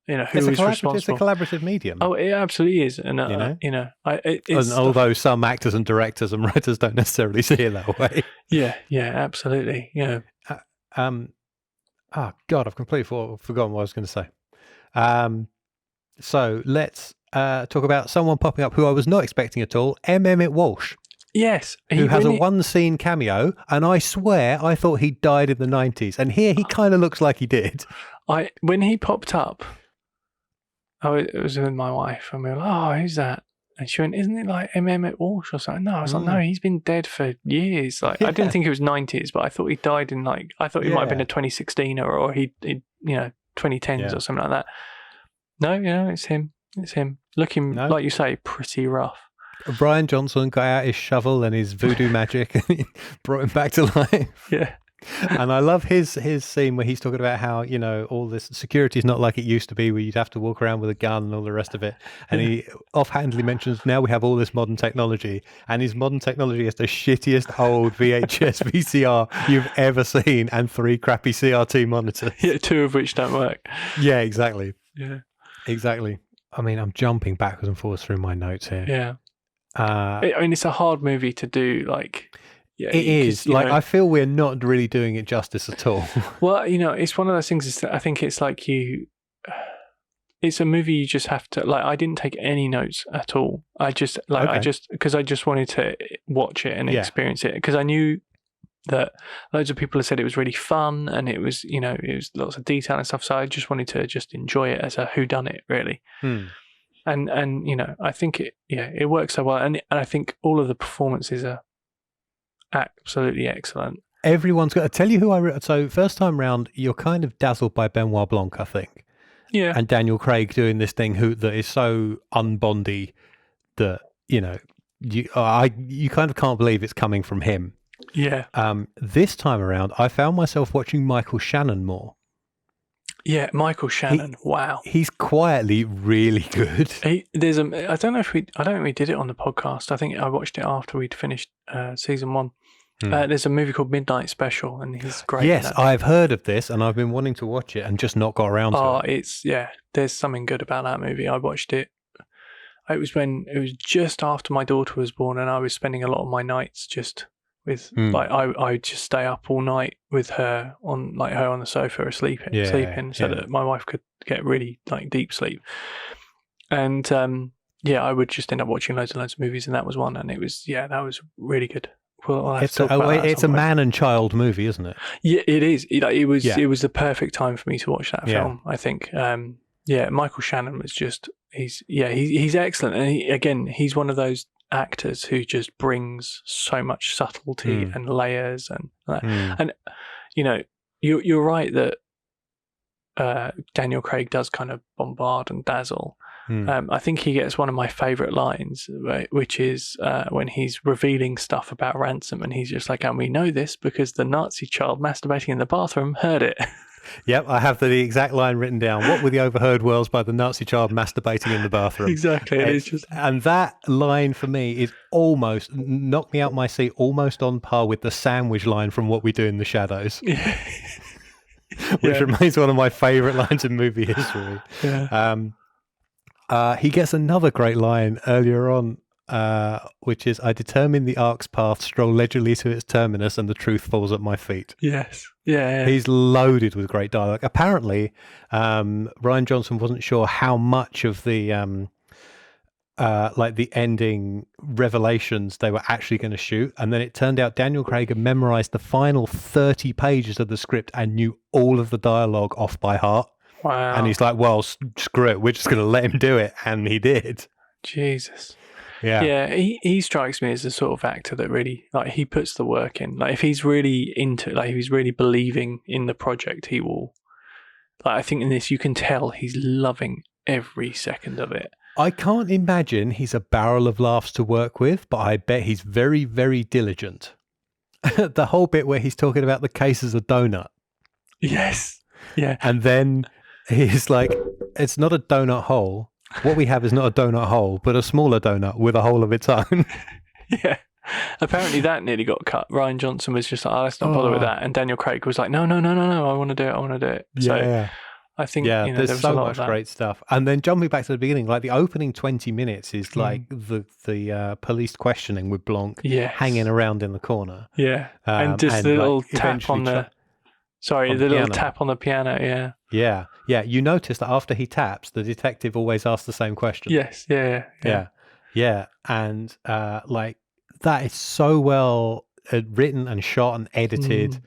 who is responsible. It's a collaborative medium. Oh, it absolutely is, and although some actors and directors and writers don't necessarily see it that way. Yeah, absolutely. Yeah. Oh God, I've completely forgotten what I was going to say. So let's talk about someone popping up who I was not expecting at all. Emmett Walsh. Yes. Who has a one-scene cameo, and I swear I thought he died in the 90s, and here he kind of looks like he did. When he popped up, it was with my wife, and we were like, "Oh, who's that?" And she went, "Isn't it like Emmett Walsh or something?" No, I was like, "No, he's been dead for years." Like, I didn't think it was 90s, but I thought he died in I thought he might have been a 2016 or he 2010s or something like that. No, it's him. It's him. Looking, like you say, pretty rough. Brian Johnson got out his shovel and his voodoo magic and brought him back to life. Yeah. And I love his scene where he's talking about how, all this security is not like it used to be, where you'd have to walk around with a gun and all the rest of it. And he offhandedly mentions now we have all this modern technology, and his modern technology is the shittiest old VHS VCR you've ever seen, and 3 crappy CRT monitors. Yeah, 2 of which don't work. Yeah, exactly. Yeah. Exactly. I mean, I'm jumping backwards and forwards through my notes here. Yeah. It's a hard movie to do. It is. I feel we're not really doing it justice at all. Well, it's one of those things. I think it's like it's a movie you just have to I didn't take any notes at all. Because I just wanted to watch it and experience it, because I knew that loads of people have said it was really fun and it was it was lots of detail and stuff. So I just wanted to just enjoy it as a whodunit, really. And I think it works so well, and I think all of the performances are absolutely excellent. Everyone's got to tell you who so first time round, you're kind of dazzled by Benoit Blanc, I think. Yeah. And Daniel Craig doing this thing that is so Unbondy that you kind of can't believe it's coming from him. Yeah. This time around, I found myself watching Michael Shannon more. Yeah, Michael Shannon. Wow. He's quietly really good. I don't think we did it on the podcast. I think I watched it after we'd finished season 1. There's a movie called Midnight Special, and he's great. Yes, I've heard of this, and I've been wanting to watch it and just not got around to it. There's something good about that movie. I watched it. It was just after my daughter was born, and I was spending a lot of my nights just with I would just stay up all night with her on the sofa sleeping, so that my wife could get really deep sleep. And I would just end up watching loads and loads of movies, and that was one, and that was really good. Well, it's a man and child movie, isn't it? Yeah, it is. It was the perfect time for me to watch that film, I think. Michael Shannon was just he's excellent, and he's one of those actors who just brings so much subtlety and layers and and you're right that Daniel Craig does kind of bombard and dazzle. I think he gets one of my favourite lines, which is when he's revealing stuff about Ransom, and he's just like, and we know this because the Nazi child masturbating in the bathroom heard it. Yep, I have the exact line written down. What were the overheard words by the Nazi child masturbating in the bathroom? Exactly. And that line for me is almost, knocked me out my seat, almost on par with the sandwich line from What We Do in the Shadows. Which remains one of my favourite lines in movie history. He gets another great line earlier on, which is, I determine the ark's path, stroll leisurely to its terminus, and the truth falls at my feet. Yes. Yeah. He's loaded with great dialogue. Apparently, Rian Johnson wasn't sure how much of the the ending revelations they were actually going to shoot, and then it turned out Daniel Craig had memorized the final 30 pages of the script and knew all of the dialogue off by heart. Wow. And he's like, well, screw it, we're just going to let him do it. And he did. Jesus. Yeah. Yeah, he strikes me as the sort of actor that really, he puts the work in. If he's really into it, if he's really believing in the project, he will. I think in this, you can tell he's loving every second of it. I can't imagine he's a barrel of laughs to work with, but I bet he's very, very diligent. The whole bit where he's talking about the case as a donut. Yes. Yeah. And then he's like, it's not a donut hole. What we have is not a donut hole, but a smaller donut with a hole of its own. Yeah. Apparently that nearly got cut. Rian Johnson was just like, let's not bother with that. And Daniel Craig was like, no, I want to do it. So I think, there's there was so a lot much of great stuff. And then jumping back to the beginning, the opening 20 minutes is the police questioning with Blanc hanging around in the corner. Yeah. And just the little tap on the... little tap on the piano, Yeah. You notice that after he taps, the detective always asks the same question. Yes, yeah. And that is so well written and shot and edited.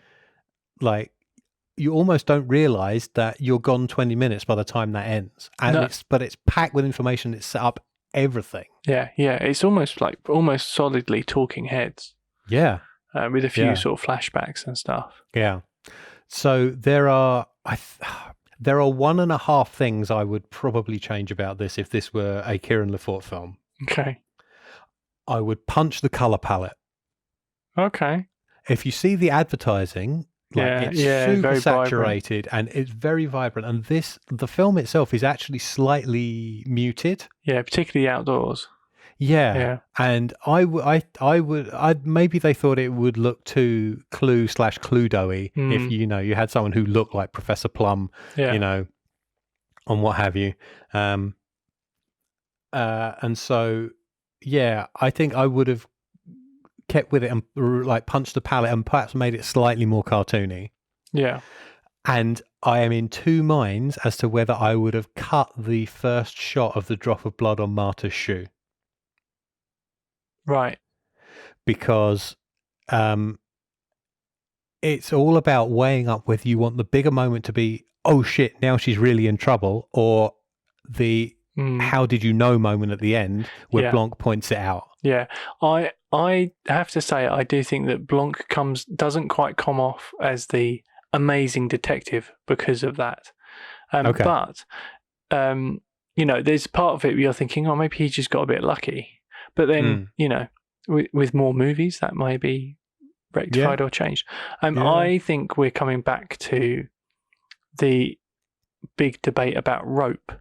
You almost don't realise that you're gone 20 minutes by the time that ends. And it's packed with information. It's set up everything. Yeah. It's almost solidly talking heads. Yeah. With a few sort of flashbacks and stuff. Yeah. So there are 1.5 things I would probably change about this if this were a Kieran Lefort film. Okay. I would punch the colour palette. Okay. If you see the advertising, it's super saturated and it's very vibrant. And the film itself is actually slightly muted. Yeah, particularly outdoors. Yeah. And I would maybe they thought it would look too Clue/Cluedo-y if you had someone who looked like Professor Plum, and what have you. And so I think I would have kept with it and punched the palette and perhaps made it slightly more cartoony. Yeah. And I am in two minds as to whether I would have cut the first shot of the drop of blood on Marta's shoe. Right. Because it's all about weighing up whether you want the bigger moment to be, oh shit, now she's really in trouble, or the how did you know moment at the end where Blanc points it out. Yeah. I have to say, I do think that Blanc doesn't quite come off as the amazing detective because of that. But, there's part of it where you're thinking, oh, maybe he just got a bit lucky. But then, with more movies, that may be rectified or changed. I think we're coming back to the big debate about rope.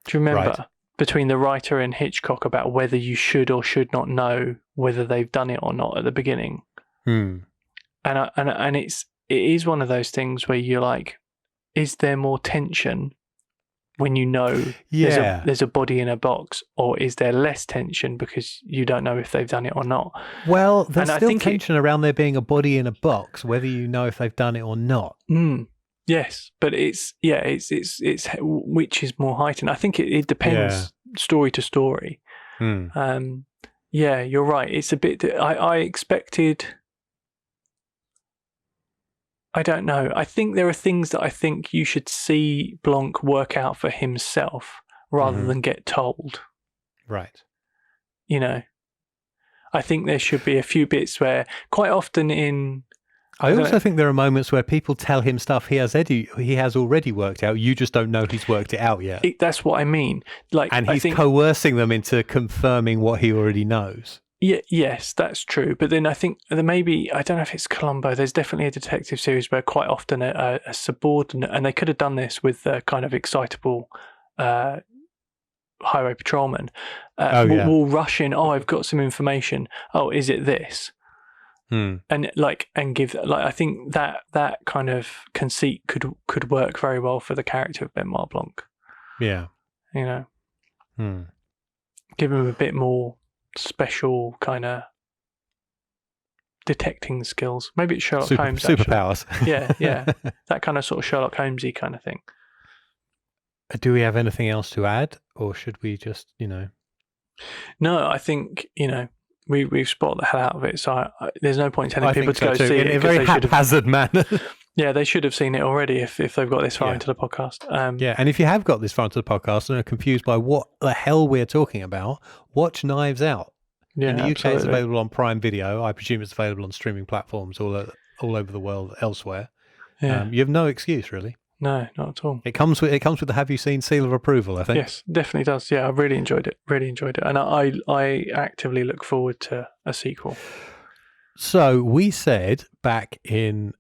Do you remember? Right. Between the writer and Hitchcock about whether you should or should not know whether they've done it or not at the beginning. Hmm. And it is one of those things where you're like, is there more tension when you know there's a body in a box, or is there less tension because you don't know if they've done it or not? Well, there's And I still think tension around there being a body in a box, whether you know if they've done it or not. Yes, but it's which is more heightened. I think it depends story to story. Yeah, you're right. It's a bit. I expected. I don't know. I think there are things that I think you should see Blanc work out for himself rather than get told. Right. You know, I think there should be a few bits where quite often in. I also think there are moments where people tell him stuff he has already worked out. You just don't know he's worked it out yet. That's what I mean. And he's coercing them into confirming what he already knows. Yeah, yes, that's true. But then I think there maybe, I don't know if it's Columbo, there's definitely a detective series where quite often a subordinate, and they could have done this with a kind of excitable highway patrolman, will rush in, I've got some information. Oh, is it this? And give, I think that kind of conceit could work very well for the character of Benoit Blanc. Yeah. You know? Give him a bit more special kind of detecting skills. Maybe it's Sherlock Holmes. Superpowers. Yeah. That kind of sort of Sherlock Holmesy kind of thing. Do we have anything else to add, or should we just, No, I think, we've spotted the hell out of it, so there's no point telling people to go see it. In a very haphazard manner. Yeah, they should have seen it already if they've got this far into the podcast. And if you have got this far into the podcast and are confused by what the hell we're talking about, watch Knives Out. Yeah, in the UK, absolutely. It's available on Prime Video. I presume it's available on streaming platforms all over the world elsewhere. Yeah. You have no excuse, really. No, not at all. It comes with the Have You Seen seal of approval, I think. Yes, definitely does. Yeah, I really enjoyed it. And I actively look forward to a sequel. So we said back in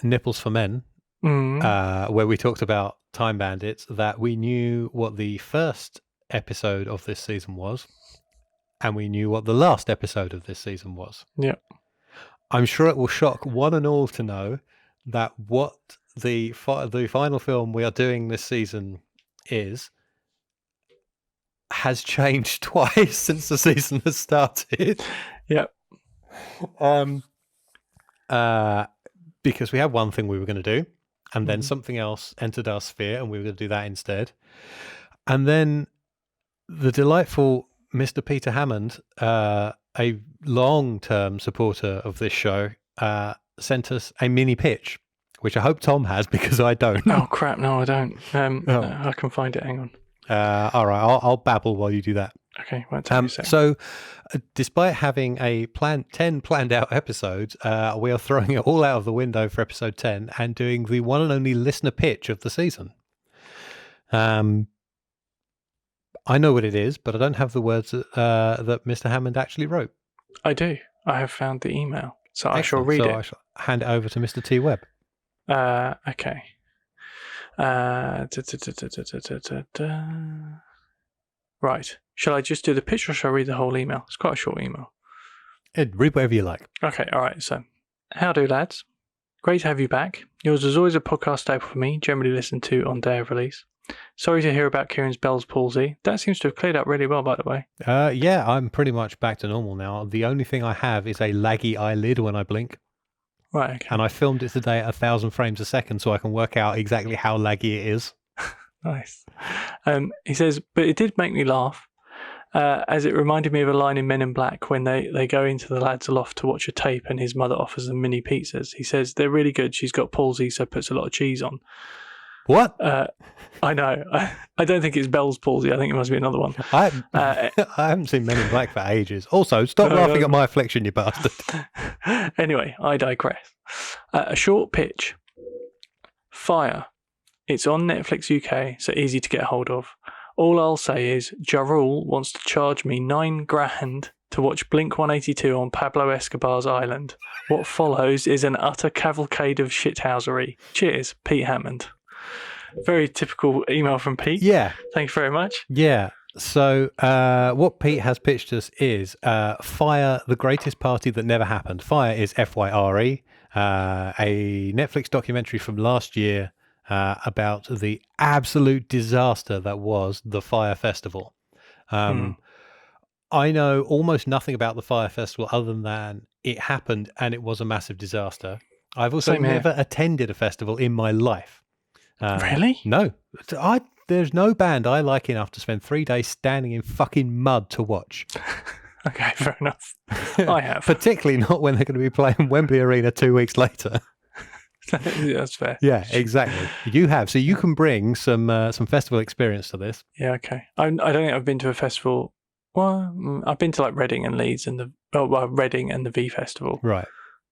Nipples for Men, where we talked about Time Bandits, that we knew what the first episode of this season was, and we knew what the last episode of this season was. Yeah. I'm sure it will shock one and all to know that what the final film we are doing this season has changed twice since the season has started. Yep. Because we had one thing we were going to do, and then something else entered our sphere, and we were going to do that instead. And then the delightful Mr. Peter Hammond, a long-term supporter of this show, sent us a mini pitch, which I hope Tom has, because I don't. Oh, crap. No, I don't. I can find it. Hang on. All right. I'll babble while you do that. Okay. Won't take a second. So, despite having 10 planned out episodes, we are throwing it all out of the window for episode 10 and doing the one and only listener pitch of the season. I know what it is, but I don't have the words that Mr. Hammond actually wrote. I do. I have found the email. So Excellent. I shall read it. I shall hand it over to Mr. T. Webb. Okay. Right. Shall I just do the pitch or shall I read the whole email? It's quite a short email. Read whatever you like. Okay, all right. So, how do, lads? Great to have you back. Yours is always a podcast staple for me, generally listened to on day of release. Sorry to hear about Kieran's Bell's palsy. That seems to have cleared up really well, by the way. Yeah, I'm pretty much back to normal now. The only thing I have is a laggy eyelid when I blink. Right, okay. And I filmed it today at 1,000 frames a second so I can work out exactly how laggy it is. Nice. He says, but it did make me laugh, as it reminded me of a line in Men in Black when they go into the lad's loft to watch a tape and his mother offers them mini pizzas. He says, they're really good. She's got palsy, so puts a lot of cheese on. What? I know. I don't think it's Bell's palsy. I think it must be another one. I haven't seen Men in Black for ages. Also, stop laughing at my affliction, you bastard. Anyway, I digress. A short pitch. Fire. It's on Netflix UK, so easy to get hold of. All I'll say is, Ja Rule wants to charge me $9,000 to watch Blink-182 on Pablo Escobar's island. What follows is an utter cavalcade of shithousery. Cheers, Pete Hammond. Very typical email from Pete. Yeah. Thank you very much. Yeah. So what Pete has pitched us is Fire, the Greatest Party That Never Happened. Fire is FYRE, a Netflix documentary from last year about the absolute disaster that was the Fire Festival. I know almost nothing about the Fire Festival other than it happened and it was a massive disaster. I've also never attended a festival in my life. Really? No. There's no band I like enough to spend 3 days standing in fucking mud to watch. Okay, fair enough. I have. Particularly not when they're going to be playing Wembley Arena 2 weeks later. That's fair. Yeah, exactly. You have. So you can bring some festival experience to this. Yeah, okay. I don't think I've been to a festival. Well, I've been to like Reading and Leeds and Reading and the V Festival. Right.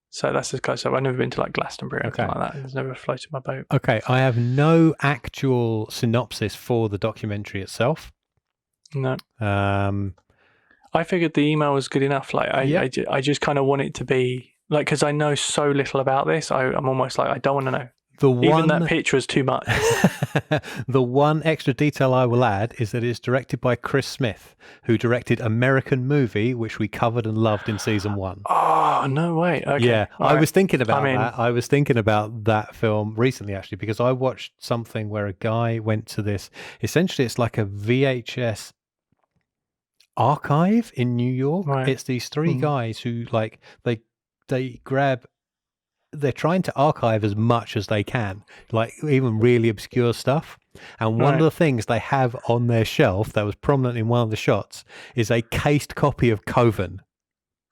So that's as close as I've never been to like Glastonbury or anything like that. It's never floated my boat. Okay, I have no actual synopsis for the documentary itself. No. I figured the email was good enough. Like I just kind of want it to be like, because I know so little about this. I'm almost like I don't want to know. Even that picture is too much. The one extra detail I will add is that it's directed by Chris Smith, who directed American Movie, which we covered and loved in season 1. Oh, no way. Okay. Yeah, I was thinking about that. I was thinking about that film recently, actually, because I watched something where a guy went to this. Essentially, it's like a VHS archive in New York. Right. It's these 3 guys who, like, they grab... They're trying to archive as much as they can, like even really obscure stuff. And one of the things they have on their shelf that was prominent in one of the shots is a cased copy of Coven,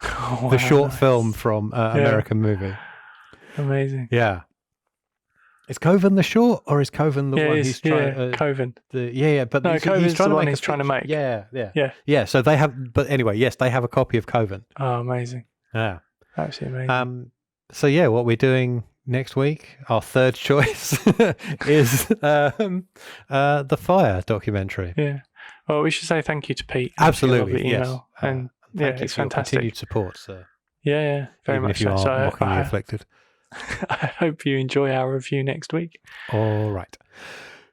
the short film from American Movie. Amazing. Yeah. Is Coven the short or is Coven the one he's trying? Coven. But no, Coven's he's trying the to one make he's trying to make. Yeah. So they have, but anyway, yes, they have a copy of Coven. Oh, amazing. Yeah. Absolutely amazing. So yeah, what we're doing next week, our third choice is the Fire documentary. Yeah. Well, we should say thank you to Pete. Absolutely, yes. Email. And thank you it's for fantastic. Your continued support, sir. Yeah, very Even much if you so. are mockingly afflicted. I hope you enjoy our review next week. All right.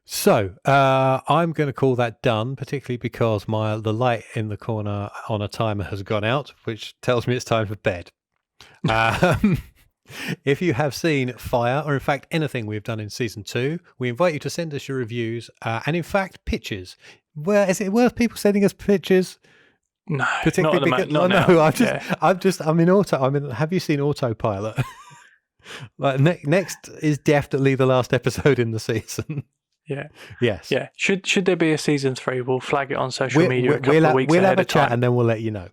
So I'm going to call that done, particularly because the light in the corner on a timer has gone out, which tells me it's time for bed. If you have seen Fire, or in fact anything we've done in season 2, we invite you to send us your reviews and in fact pictures. Well, is it worth people sending us pictures? No, particularly not because now. I'm in auto. have you seen Autopilot? Like next is definitely the last episode in the season. Yeah. Yes. Yeah. Should there be a season 3, we'll flag it on social media a couple of weeks we'll ahead have a of time. chat and then we'll let you know.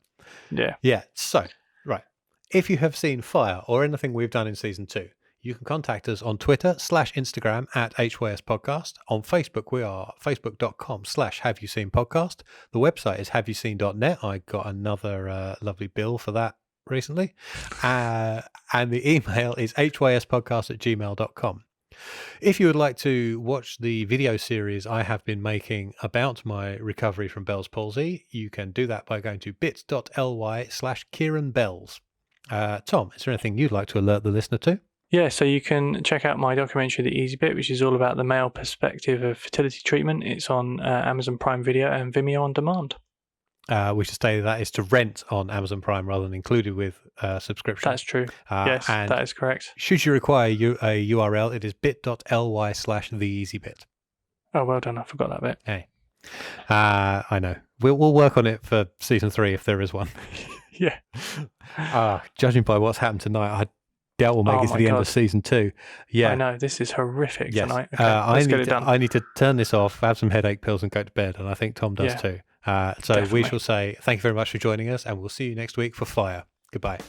Yeah. Yeah. So, right. If you have seen Fire or anything we've done in season 2, you can contact us on Twitter /Instagram at HYS Podcast. On Facebook, we are facebook.com/HaveYouSeenPodcast. The website is haveyouseen.net. I got another lovely bill for that recently. And the email is hyspodcast@gmail.com. If you would like to watch the video series I have been making about my recovery from Bell's palsy, you can do that by going to bit.ly/KieranBells. Tom, is there anything you'd like to alert the listener to? Yeah, so you can check out my documentary, The Easy Bit, which is all about the male perspective of fertility treatment. It's on Amazon Prime Video and Vimeo on demand. We should say that is to rent on Amazon Prime rather than included with subscription. That's true. Yes, that is correct. Should you require a URL, it is bit.ly/theeasybit. Oh, well done. I forgot that bit. Hey. I know. We'll work on it for season 3 if there is one. Yeah. Judging by what's happened tonight, I doubt we'll make it to the end of season 2. Yeah. I know. This is horrific tonight. Okay, let's get it done. I need to turn this off, have some headache pills and go to bed. And I think Tom does too. So definitely. We shall say thank you very much for joining us and we'll see you next week for Fire. Goodbye.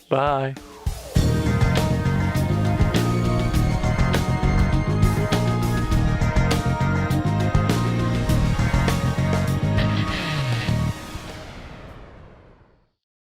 Bye.